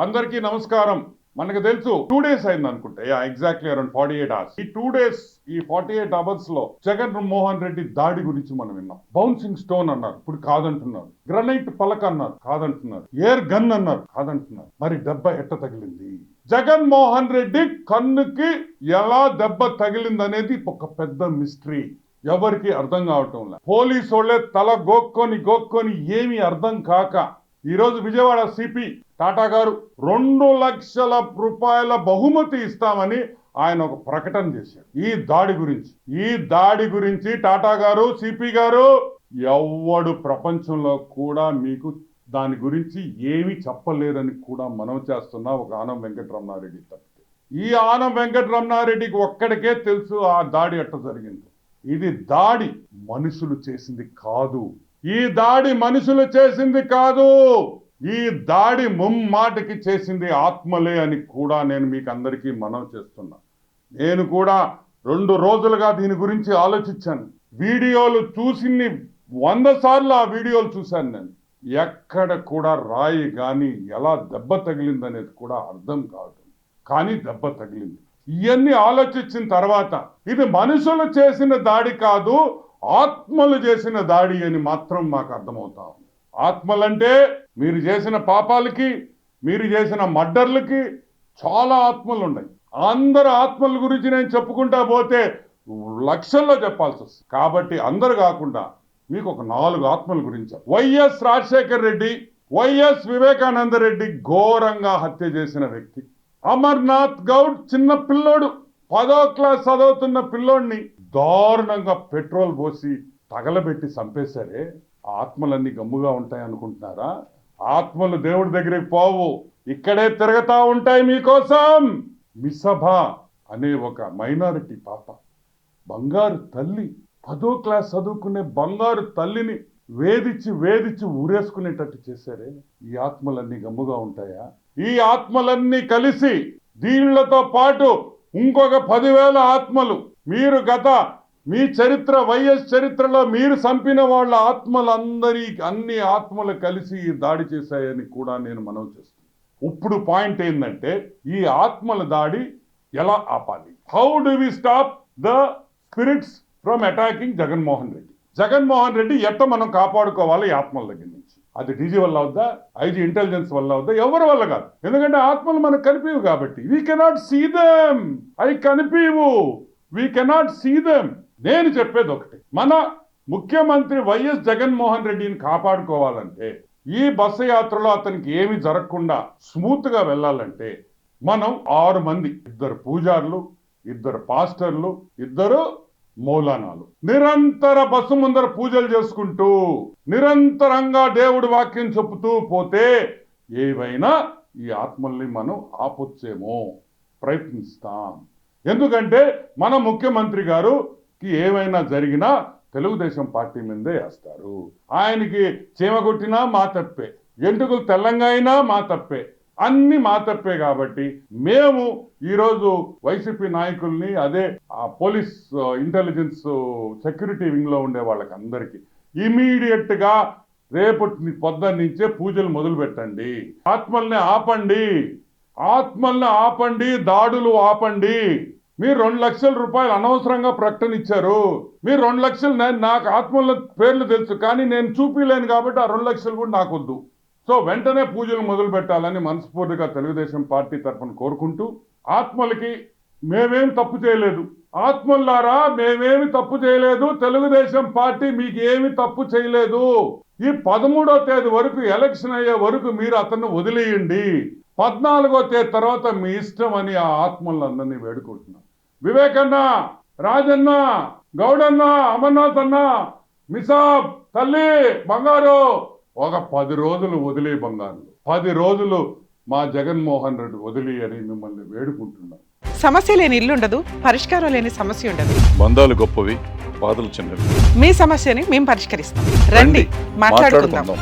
అందరికీ నమస్కారం. మనకు తెలుసు 2 days అయింది అనుకుంటా. Exactly around 48 hours. ఈ 2 days, ఈ 48 hours లో జగన్మోహన్ రెడ్డి దాడి గురించి మనం విన్నాం. బౌన్సింగ్ స్టోన్ అన్నారు, ఇప్పుడు కాదంటున్నారు. గ్రనైట్ పలక అన్నారు, కాదంటున్నారు. ఎయిర్ గన్ అన్నారు, కాదంటున్నారు. మరి దెబ్బ ఎట్ట తగిలింది? జగన్మోహన్ రెడ్డి కన్నుకి ఎలా దెబ్బ తగిలింది అనేది ఒక పెద్ద మిస్టరీ. ఎవరికి అర్థం కావటం లేదు. పోలీసు వాళ్ళే తల గోక్కొని ఏమీ అర్థం కాక ఈరోజు విజయవాడ సిపి టాటా గారు 2 లక్షల రూపాయల బహుమతి ఇస్తామని ఆయన ఒక ప్రకటన చేశారు. ఈ దాడి గురించి టాటా గారు, సిపి గారు ఎవ్వడు ప్రపంచంలో కూడా మీకు దాని గురించి ఏమీ చెప్పలేరని కూడా మనం చేస్తున్నా ఒక ఆనం వెంకటరమణారెడ్డి తప్పితే. ఈ ఆనం వెంకటరమణారెడ్డికి ఒక్కడికే తెలుసు ఆ దాడి ఎట్ట జరిగింది. ఇది దాడి మనుషులు చేసింది కాదు. ఈ దాడి మనుషులు చేసింది కాదు. ఈ దాడి ముమ్మాటికి చేసింది ఆత్మలే అని కూడా నేను మీకు అందరికీ మనవి చేస్తున్నా. నేను కూడా 2 రోజులుగా దీని గురించి ఆలోచించాను. వీడియోలు చూసి 100 సార్లు ఆ వీడియోలు చూశాను. నేను ఎక్కడ కూడా రాయి కానీ ఎలా దెబ్బ తగిలింది అనేది కూడా అర్థం కాదు, కానీ దెబ్బ తగిలింది. ఇవన్నీ ఆలోచించిన తర్వాత ఇది మనుషులు చేసిన దాడి కాదు, ఆత్మలు చేసిన దాడి అని మాత్రం మాకు అర్థమవుతా ఉంది. ఆత్మలంటే మీరు చేసిన పాపాలకి, మీరు చేసిన మర్డర్లకి చాలా ఆత్మలు ఉన్నాయి. అందరు ఆత్మల గురించి నేను చెప్పుకుంటా పోతే లక్షల్లో చెప్పాల్సి వస్తుంది. కాబట్టి అందరు కాకుండా మీకు ఒక 4 ఆత్మల గురించి. వైఎస్ రాజశేఖర్ రెడ్డి, వైఎస్ వివేకానంద రెడ్డి ఘోరంగా హత్య చేసిన వ్యక్తి. అమర్నాథ్ గౌడ్ చిన్న పిల్లోడు, 10వ క్లాస్ చదువుతున్న పిల్లోడిని దారుణంగా పెట్రోల్ పోసి తగలబెట్టి చంపేశారే. ఆత్మలన్నీ గమ్ముగా ఉంటాయి అనుకుంటున్నారా? ఆత్మలు దేవుడి దగ్గరికి పోవు, ఇక్కడే తిరుగుతా ఉంటాయి మీకోసం. మిసభ అనే ఒక మైనారిటీ పాప, బంగారు తల్లి, 10వ క్లాస్ చదువుకునే బంగారు తల్లిని వేధించి ఊరేసుకునేటట్టు చేశారే. ఈ ఆత్మలన్నీ గమ్ముగా ఉంటాయా? ఈ ఆత్మలన్నీ కలిసి దీళ్లతో పాటు ఇంకొక 10,000 ఆత్మలు మీరు మీ చరిత్ర, వైఎస్ చరిత్రలో మీరు చంపిన వాళ్ళ అన్ని ఆత్మలు కలిసి ఈ దాడి చేశాయని కూడా నేను మనవి చేస్తున్నాను. ఇప్పుడు పాయింట్ ఏంటంటే ఈ ఆత్మల దాడి ఎలా ఆపాలి? How do we stop the spirits from attacking Jaganmohan Reddy? Jaganmohan Reddy ఎట్ట మనం కాపాడుకోవాలి ఈ ఆత్మల దగ్గర నుంచి? అది డీజీ వల్ల అవుద్దా, ఐజీ ఇంటెలిజెన్స్ వల్ల అవుద్దా? ఎవరి వల్ల కాదు. ఎందుకంటే ఆత్మలు మనకు కనిపివు కాబట్టి. We cannot see them. అవి కనిపివు, వీ కెనాట్ సీ దెమ్. నేను చెప్పేది ఒకటి, మన ముఖ్యమంత్రి వైఎస్ జగన్మోహన్ రెడ్డిని కాపాడుకోవాలంటే, ఈ బస్సు యాత్రలో అతనికి ఏమి జరగకుండా స్మూత్ గా వెళ్ళాలంటే మనం 6 మంది, 2 పూజారులు, 2 పాస్టర్లు, 2 మౌలానాలు నిరంతర బస్సు ముందర పూజలు చేసుకుంటూ నిరంతరంగా దేవుడి వాక్యం చెప్పుతూ పోతే ఏవైనా ఈ ఆత్మల్ని మనం ఆపొచ్చేమో, ప్రయత్నిస్తాం. ఎందుకంటే మన ముఖ్యమంత్రి గారుకి ఏమైనా జరిగినా తెలుగుదేశం పార్టీ మీదే వేస్తారు. ఆయనకి చీమ కొట్టినా మా తప్పే, ఎంటుకలు తెల్లంగా అయినా మా తప్పే, అన్ని మా తప్పే. కాబట్టి మేము ఈరోజు వైసీపీ నాయకుల్ని, అదే ఆ పోలీస్ ఇంటెలిజెన్స్ సెక్యూరిటీ వింగ్ లో ఉండే వాళ్ళకి అందరికీ ఇమీడియట్ గా రేపటి పొద్దున్నుంచే పూజలు మొదలు పెట్టండి. ఆత్మల్ని ఆపండి, దాడులు ఆపండి. మీరు 2 లక్షల రూపాయలు అనవసరంగా ప్రకటన ఇచ్చారు. మీరు 2 లక్షలు, నాకు ఆత్మల పేర్లు తెలుసు కానీ నేను చూపిలేను కాబట్టి ఆ 2 లక్షలు కూడా నాకు వద్దు. సో వెంటనే పూజలు మొదలు పెట్టాలని మనస్ఫూర్తిగా తెలుగుదేశం పార్టీ తరఫున కోరుకుంటూ, ఆత్మలకి మేమేం తప్పు చేయలేదు, ఆత్మల్లారా మేమేమి తప్పు చేయలేదు, తెలుగుదేశం పార్టీ మీకు ఏమి తప్పు చేయలేదు. ఈ 13వ తేదీ వరకు, ఎలక్షన్ అయ్యే వరకు మీరు అతన్ని వదిలేయండి. 14వ తేదీ తర్వాత మీ ఇష్టం అని ఆ ఆత్మలందరినీ వేడుకుంటున్నాం. వివేకన్న, రాజన్న, గౌడన్న, అమర్నాథ్ అన్న, మిసాబ్ తల్లి బంగారు, ఒక 10 రోజులు వదిలే బంగారు, 10 రోజులు మా జగన్మోహన్ రెడ్డి వదిలి అని మిమ్మల్ని వేడుకుంటున్నాం. సమస్య లేని ఇల్లు ఉండదు, పరిష్కారం లేని సమస్య ఉండదు. బంధాలు గొప్పవి, బాధలు చిన్నవి. మీ సమస్యని మేము పరిష్కరిస్తాం. రండి, మాట్లాడుకుందాం.